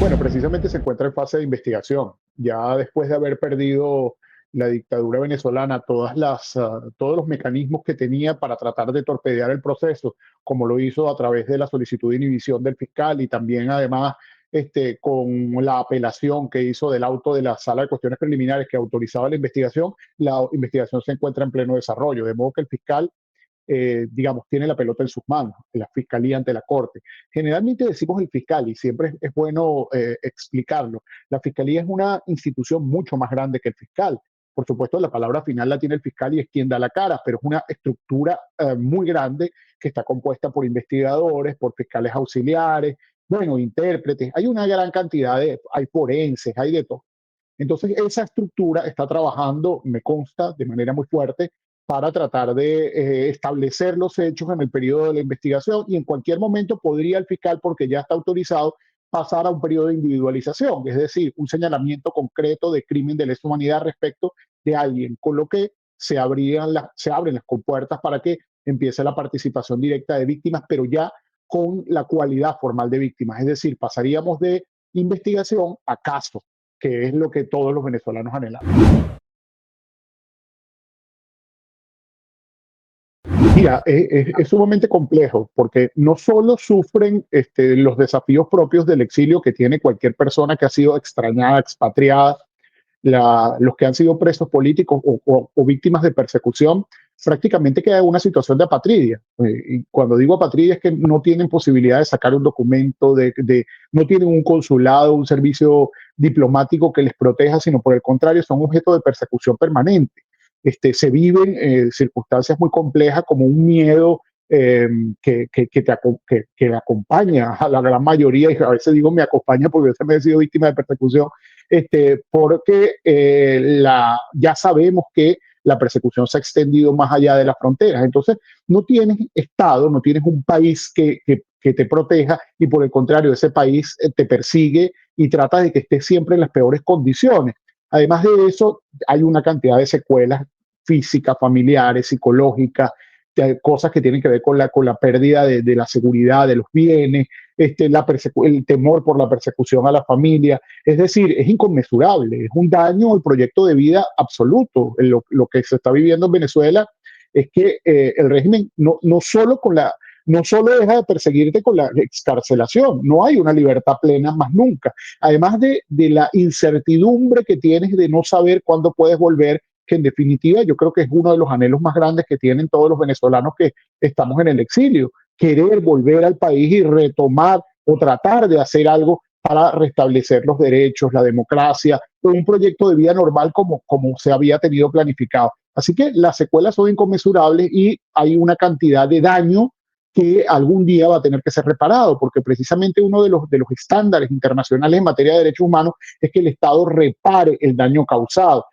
Bueno, precisamente se encuentra en fase de investigación. Ya después de haber perdido la dictadura venezolana, todos los mecanismos que tenía para tratar de torpedear el proceso, como lo hizo a través de la solicitud de inhibición del fiscal y también además con la apelación que hizo del auto de la sala de cuestiones preliminares que autorizaba la investigación se encuentra en pleno desarrollo, de modo que el fiscal digamos, tiene la pelota en sus manos, la fiscalía ante la corte. Generalmente decimos el fiscal y siempre es bueno explicarlo. La fiscalía es una institución mucho más grande que el fiscal. Por supuesto, la palabra final la tiene el fiscal y es quien da la cara, pero es una estructura muy grande que está compuesta por investigadores, por fiscales auxiliares, bueno, intérpretes. Hay una gran cantidad hay forenses, hay de todo. Entonces, esa estructura está trabajando, me consta, de manera muy fuerte para tratar de establecer los hechos en el periodo de la investigación y en cualquier momento podría el fiscal, porque ya está autorizado, pasar a un periodo de individualización, es decir, un señalamiento concreto de crimen de lesa humanidad respecto de alguien, con lo que se abren las compuertas para que empiece la participación directa de víctimas, pero ya con la cualidad formal de víctimas, es decir, pasaríamos de investigación a caso, que es lo que todos los venezolanos anhelamos. Mira, es sumamente complejo porque no solo sufren los desafíos propios del exilio que tiene cualquier persona que ha sido extrañada, expatriada, los que han sido presos políticos o víctimas de persecución, prácticamente queda en una situación de apatridia. Y cuando digo apatridia es que no tienen posibilidad de sacar un documento, no tienen un consulado, un servicio diplomático que les proteja, sino por el contrario, son objeto de persecución permanente. Se viven circunstancias muy complejas como un miedo que acompaña a la gran mayoría, y a veces digo me acompaña porque yo también he sido víctima de persecución, porque ya sabemos que la persecución se ha extendido más allá de las fronteras. Entonces, no tienes Estado, no tienes un país que te proteja y por el contrario, ese país te persigue y trata de que estés siempre en las peores condiciones. Además de eso, hay una cantidad de secuelas físicas, familiares, psicológicas, cosas que tienen que ver con la pérdida de la seguridad de los bienes, el temor por la persecución a la familia. Es decir, es inconmensurable, es un daño al proyecto de vida absoluto. Lo que se está viviendo en Venezuela es que el régimen no solo deja de perseguirte con la excarcelación, no hay una libertad plena más nunca. Además de la incertidumbre que tienes de no saber cuándo puedes volver, que en definitiva yo creo que es uno de los anhelos más grandes que tienen todos los venezolanos que estamos en el exilio, querer volver al país y retomar o tratar de hacer algo para restablecer los derechos, la democracia, un proyecto de vida normal como se había tenido planificado. Así que las secuelas son inconmensurables y hay una cantidad de daño que algún día va a tener que ser reparado, porque precisamente uno de los estándares internacionales en materia de derechos humanos es que el Estado repare el daño causado.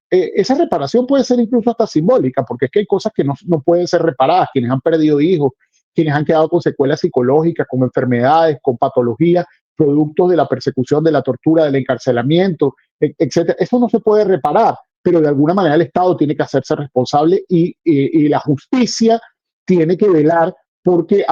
Esa reparación puede ser incluso hasta simbólica, porque es que hay cosas que no pueden ser reparadas, quienes han perdido hijos, quienes han quedado con secuelas psicológicas, con enfermedades, con patologías, productos de la persecución, de la tortura, del encarcelamiento, etcétera. Eso no se puede reparar, pero de alguna manera el Estado tiene que hacerse responsable y la justicia tiene que velar porque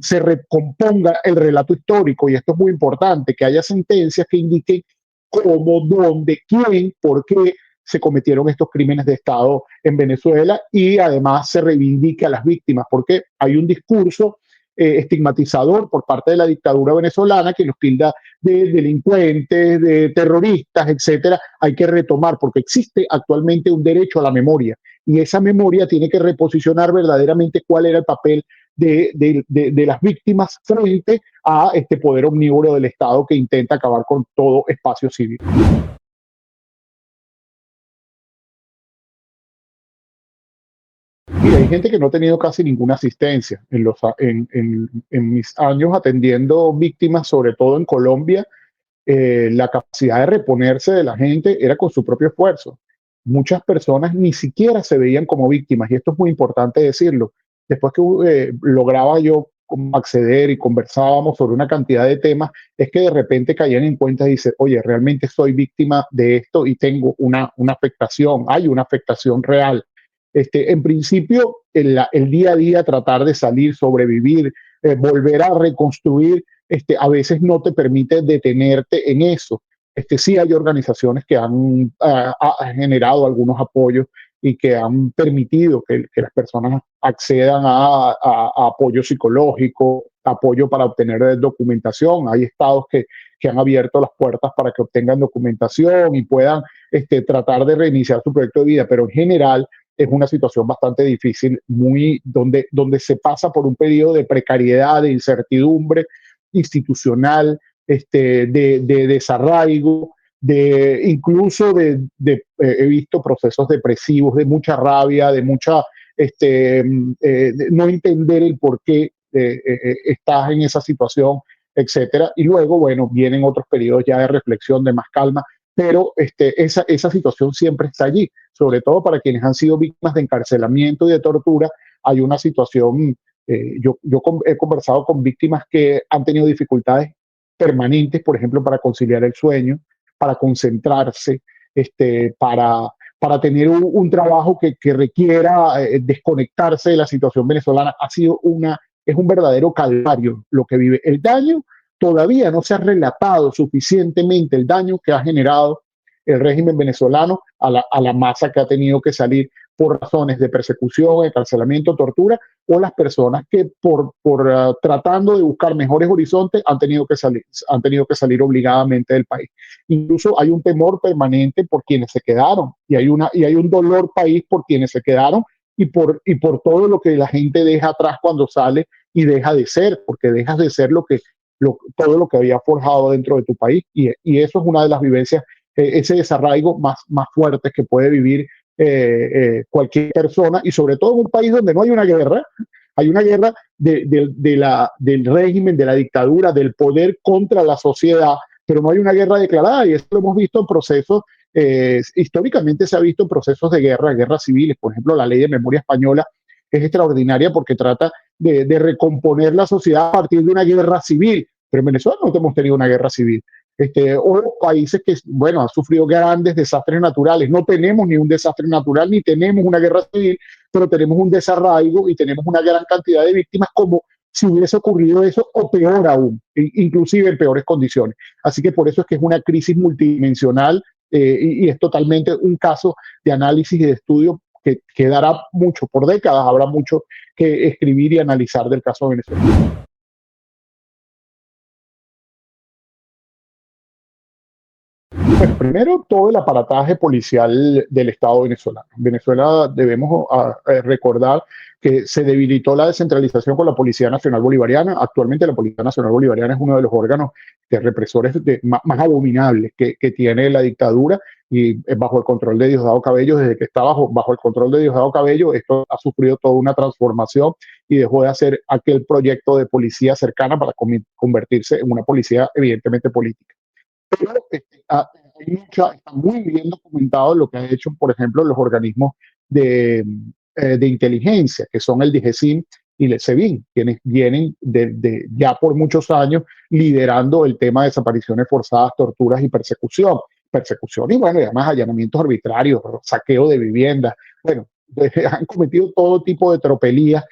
se recomponga el relato histórico, y esto es muy importante, que haya sentencias que indiquen cómo, dónde, quién, por qué se cometieron estos crímenes de Estado en Venezuela y además se reivindique a las víctimas, porque hay un discurso estigmatizador por parte de la dictadura venezolana que los tilda de delincuentes, de terroristas, etcétera. Hay que retomar, porque existe actualmente un derecho a la memoria y esa memoria tiene que reposicionar verdaderamente cuál era el papel de las víctimas frente a este poder omnívoro del Estado que intenta acabar con todo espacio civil. Mira, hay gente que no ha tenido casi ninguna asistencia en mis años atendiendo víctimas, sobre todo en Colombia. La capacidad de reponerse de la gente era con su propio esfuerzo. Muchas personas ni siquiera se veían como víctimas, y esto es muy importante decirlo. Después que lograba yo como acceder y conversábamos sobre una cantidad de temas, es que de repente caían en cuenta y dicen, oye, realmente soy víctima de esto y tengo una afectación, hay una afectación real. En principio, el día a día, tratar de salir, sobrevivir, volver a reconstruir, a veces no te permite detenerte en eso. Sí hay organizaciones que han generado algunos apoyos y que han permitido que las personas accedan a apoyo psicológico, apoyo para obtener documentación. Hay estados que han abierto las puertas para que obtengan documentación y puedan tratar de reiniciar su proyecto de vida, pero en general es una situación bastante difícil, donde se pasa por un periodo de precariedad, de incertidumbre institucional, de desarraigo, incluso he visto procesos depresivos, de mucha rabia, de mucha, de no entender el por qué estás en esa situación, etcétera. Y luego, bueno, vienen otros periodos ya de reflexión, de más calma, pero esa situación siempre está allí, sobre todo para quienes han sido víctimas de encarcelamiento y de tortura. Hay una situación, yo he conversado con víctimas que han tenido dificultades permanentes, por ejemplo, para conciliar el sueño, para concentrarse, para tener un trabajo que requiera desconectarse de la situación venezolana. Es un verdadero calvario lo que vive. El daño todavía no se ha relatado suficientemente, el daño que ha generado el régimen venezolano a la masa que ha tenido que salir por razones de persecución, encarcelamiento, tortura, o las personas que por tratando de buscar mejores horizontes han tenido que salir obligadamente del país. Incluso hay un temor permanente por quienes se quedaron y hay un dolor país por quienes se quedaron y por todo lo que la gente deja atrás cuando sale y deja de ser, porque dejas de ser todo lo que había forjado dentro de tu país, y eso es una de las vivencias, ese desarraigo más fuerte que puede vivir cualquier persona, y sobre todo en un país donde no hay una guerra. Hay una guerra del régimen, de la dictadura, del poder contra la sociedad, pero no hay una guerra declarada, y eso lo hemos visto en procesos, históricamente se ha visto en procesos de guerras civiles. Por ejemplo, la ley de memoria española es extraordinaria porque trata de recomponer la sociedad a partir de una guerra civil, pero en Venezuela no hemos tenido una guerra civil. O países que, bueno, han sufrido grandes desastres naturales. No tenemos ni un desastre natural, ni tenemos una guerra civil, pero tenemos un desarraigo y tenemos una gran cantidad de víctimas, como si hubiese ocurrido eso, o peor aún, inclusive en peores condiciones. Así que por eso es que es una crisis multidimensional, y es totalmente un caso de análisis y de estudio que dará mucho, por décadas habrá mucho que escribir y analizar del caso de Venezuela. Bueno, primero, todo el aparataje policial del Estado venezolano. Venezuela, debemos recordar que se debilitó la descentralización con la Policía Nacional Bolivariana. Actualmente la Policía Nacional Bolivariana es uno de los órganos represores más abominables que tiene la dictadura, y bajo el control de Diosdado Cabello. Desde que está bajo el control de Diosdado Cabello, esto ha sufrido toda una transformación y dejó de hacer aquel proyecto de policía cercana para convertirse en una policía evidentemente política. Pero está muy bien documentado lo que han hecho, por ejemplo, los organismos de, de inteligencia, que son el DIGESIN y el SEBIN, quienes vienen ya por muchos años liderando el tema de desapariciones forzadas, torturas y persecución. Persecución y, bueno, y además allanamientos arbitrarios, saqueo de viviendas. Bueno, han cometido todo tipo de tropelías.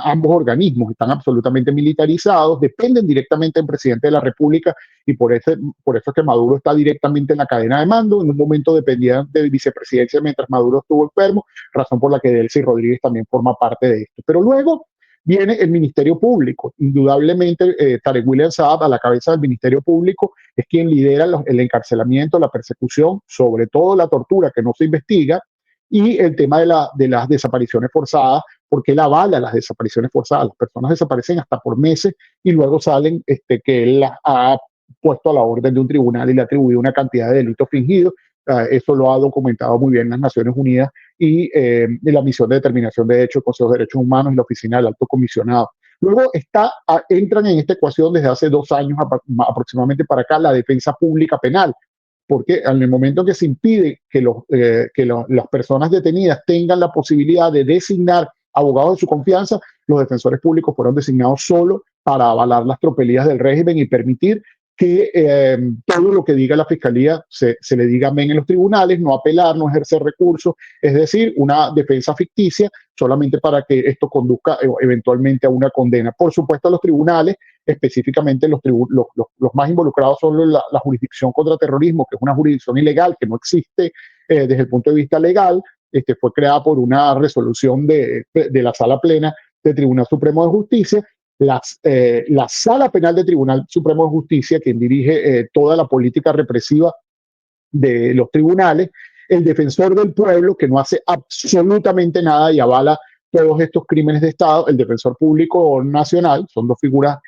Ambos organismos están absolutamente militarizados, dependen directamente del presidente de la República, y por eso es que Maduro está directamente en la cadena de mando. En un momento dependía de vicepresidencia mientras Maduro estuvo enfermo, razón por la que Delcy Rodríguez también forma parte de esto. Pero luego viene el Ministerio Público. Indudablemente, Tarek William Saab, a la cabeza del Ministerio Público, es quien lidera el encarcelamiento, la persecución, sobre todo la tortura que no se investiga, y el tema de las desapariciones forzadas, porque él avala las desapariciones forzadas. Las personas desaparecen hasta por meses y luego salen, que él las ha puesto a la orden de un tribunal y le ha atribuido una cantidad de delitos fingidos. Eso lo ha documentado muy bien las Naciones Unidas y la Misión de Determinación de Derechos, el Consejo de Derechos Humanos y la Oficina del Alto Comisionado. Luego entran en esta ecuación desde hace 2 años aproximadamente para acá la defensa pública penal, porque en el momento que se impide que las personas detenidas tengan la posibilidad de designar abogados de su confianza, los defensores públicos fueron designados solo para avalar las tropelías del régimen y permitir que todo lo que diga la fiscalía se le diga amén en los tribunales, no apelar, no ejercer recursos, es decir, una defensa ficticia solamente para que esto conduzca eventualmente a una condena. Por supuesto, los tribunales, específicamente los más involucrados son la jurisdicción contra terrorismo, que es una jurisdicción ilegal que no existe desde el punto de vista legal, fue creada por una resolución de la Sala Plena del Tribunal Supremo de Justicia. La Sala Penal del Tribunal Supremo de Justicia, quien dirige toda la política represiva de los tribunales, el defensor del pueblo, que no hace absolutamente nada y avala todos estos crímenes de Estado, el defensor público nacional, son dos figuras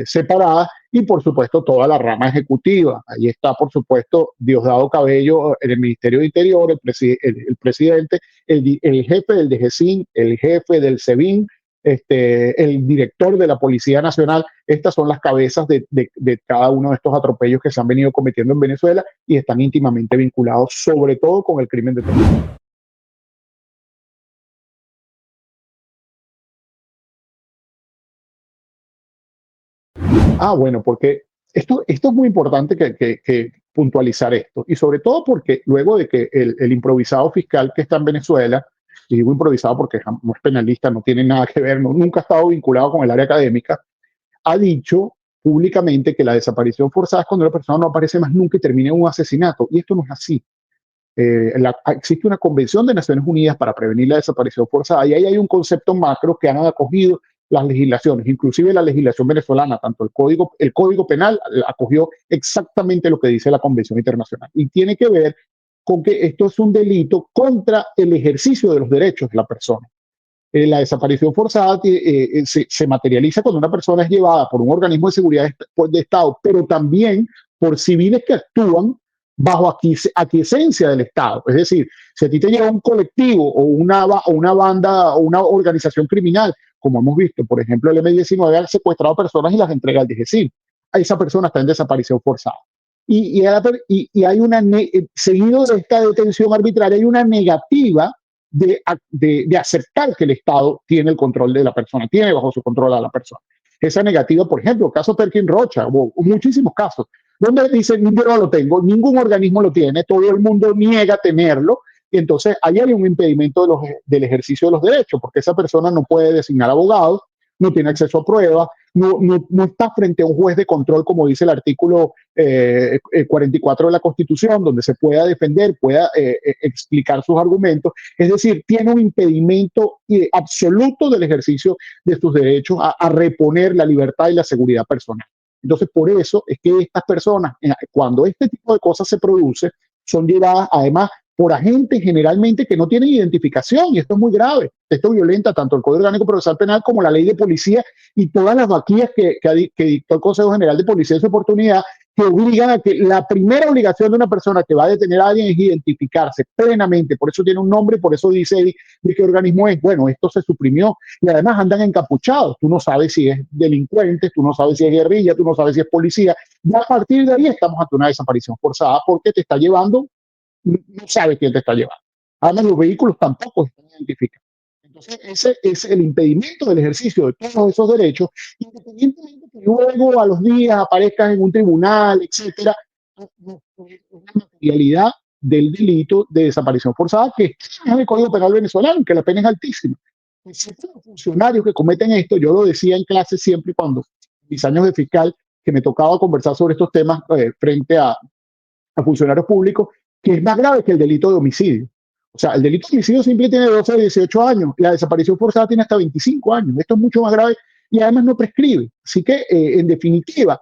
separadas, y por supuesto toda la rama ejecutiva. Ahí está, por supuesto, Diosdado Cabello en el Ministerio de Interior, el presidente, el jefe del DGCIN, el jefe del SEBIN, el director de la Policía Nacional. Estas son las cabezas de cada uno de estos atropellos que se han venido cometiendo en Venezuela y están íntimamente vinculados, sobre todo con el crimen de terrorismo. Bueno, porque esto es muy importante que puntualizar esto, y sobre todo porque luego de que el improvisado fiscal que está en Venezuela, y digo improvisado porque no es penalista, no tiene nada que ver, nunca ha estado vinculado con el área académica, ha dicho públicamente que la desaparición forzada es cuando la persona no aparece más nunca y termina en un asesinato, y esto no es así. Existe una convención de Naciones Unidas para prevenir la desaparición forzada, y ahí hay un concepto macro que han acogido las legislaciones, inclusive la legislación venezolana, tanto el código penal acogió exactamente lo que dice la Convención Internacional, y tiene que ver con que esto es un delito contra el ejercicio de los derechos de la persona. La desaparición forzada se materializa cuando una persona es llevada por un organismo de seguridad de Estado, pero también por civiles que actúan bajo aquiescencia del Estado. Es decir, si a ti te lleva un colectivo o una banda o una organización criminal, como hemos visto, por ejemplo, el M-19 ha secuestrado personas y las entrega al DGCIN, esa persona está en desaparición forzada. Y hay seguido de esta detención arbitraria, hay una negativa de aceptar que el Estado tiene el control de la persona, tiene bajo su control a la persona. Esa negativa, por ejemplo, el caso Perkin Rocha, o muchísimos casos, donde dicen, yo no lo tengo, ningún organismo lo tiene, todo el mundo niega tenerlo, y entonces ahí hay un impedimento del ejercicio de los derechos, porque esa persona no puede designar abogados, no tiene acceso a pruebas, no está frente a un juez de control, como dice el artículo 44 de la Constitución, donde se pueda defender, pueda explicar sus argumentos. Es decir, tiene un impedimento absoluto del ejercicio de sus derechos a reponer la libertad y la seguridad personal. Entonces, por eso es que estas personas, cuando este tipo de cosas se produce, son llevadas además por agentes generalmente que no tienen identificación, y esto es muy grave. Esto violenta tanto el Código Orgánico Procesal Penal como la Ley de Policía y todas las vaquillas que dictó el Consejo General de Policía en su oportunidad, que obligan a que la primera obligación de una persona que va a detener a alguien es identificarse plenamente. Por eso tiene un nombre, por eso dice de qué organismo es. Bueno, esto se suprimió y además andan encapuchados. Tú no sabes si es delincuente, tú no sabes si es guerrilla, tú no sabes si es policía. Y a partir de ahí estamos ante una desaparición forzada porque te está llevando, no sabes quién te está llevando. Además, los vehículos tampoco están identificados. Entonces, ese es el impedimento del ejercicio de todos esos derechos, independientemente que luego a los días aparezcas en un tribunal, etcétera. Es una materialidad del delito de desaparición forzada que está en el Código Penal venezolano, que la pena es altísima. Existen los funcionarios que cometen esto. Yo lo decía en clase siempre cuando, en mis años de fiscal, que me tocaba conversar sobre estos temas frente a funcionarios públicos, que es más grave que el delito de homicidio. O sea, el delito de homicidio simple tiene 12 a 18 años, la desaparición forzada tiene hasta 25 años. Esto es mucho más grave y además no prescribe. Así que, en definitiva,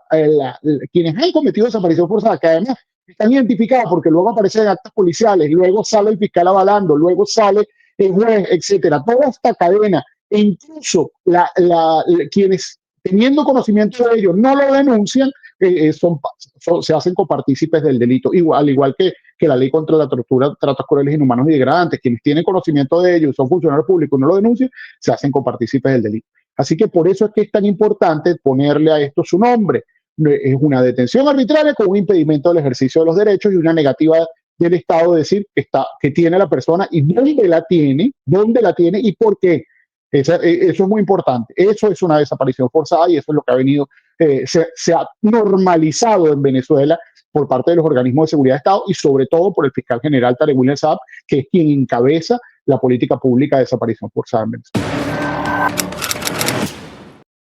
quienes han cometido desaparición forzada, que además están identificados porque luego aparecen actas policiales, luego sale el fiscal avalando, luego sale el juez, etcétera, toda esta cadena, e incluso quienes teniendo conocimiento de ello no lo denuncian, se hacen copartícipes del delito, al igual que la ley contra la tortura, tratos crueles, inhumanos y degradantes. Quienes tienen conocimiento de ello y son funcionarios públicos y no lo denuncian, se hacen copartícipes del delito. Así que por eso es que es tan importante ponerle a esto su nombre. Es una detención arbitraria con un impedimento del ejercicio de los derechos y una negativa del Estado de decir que tiene la persona y dónde la tiene y por qué. Eso es muy importante. Eso es una desaparición forzada y eso es lo que ha venido se ha normalizado en Venezuela por parte de los organismos de seguridad de Estado y sobre todo por el fiscal general Tarek William Saab, que es quien encabeza la política pública de desaparición forzada en Venezuela.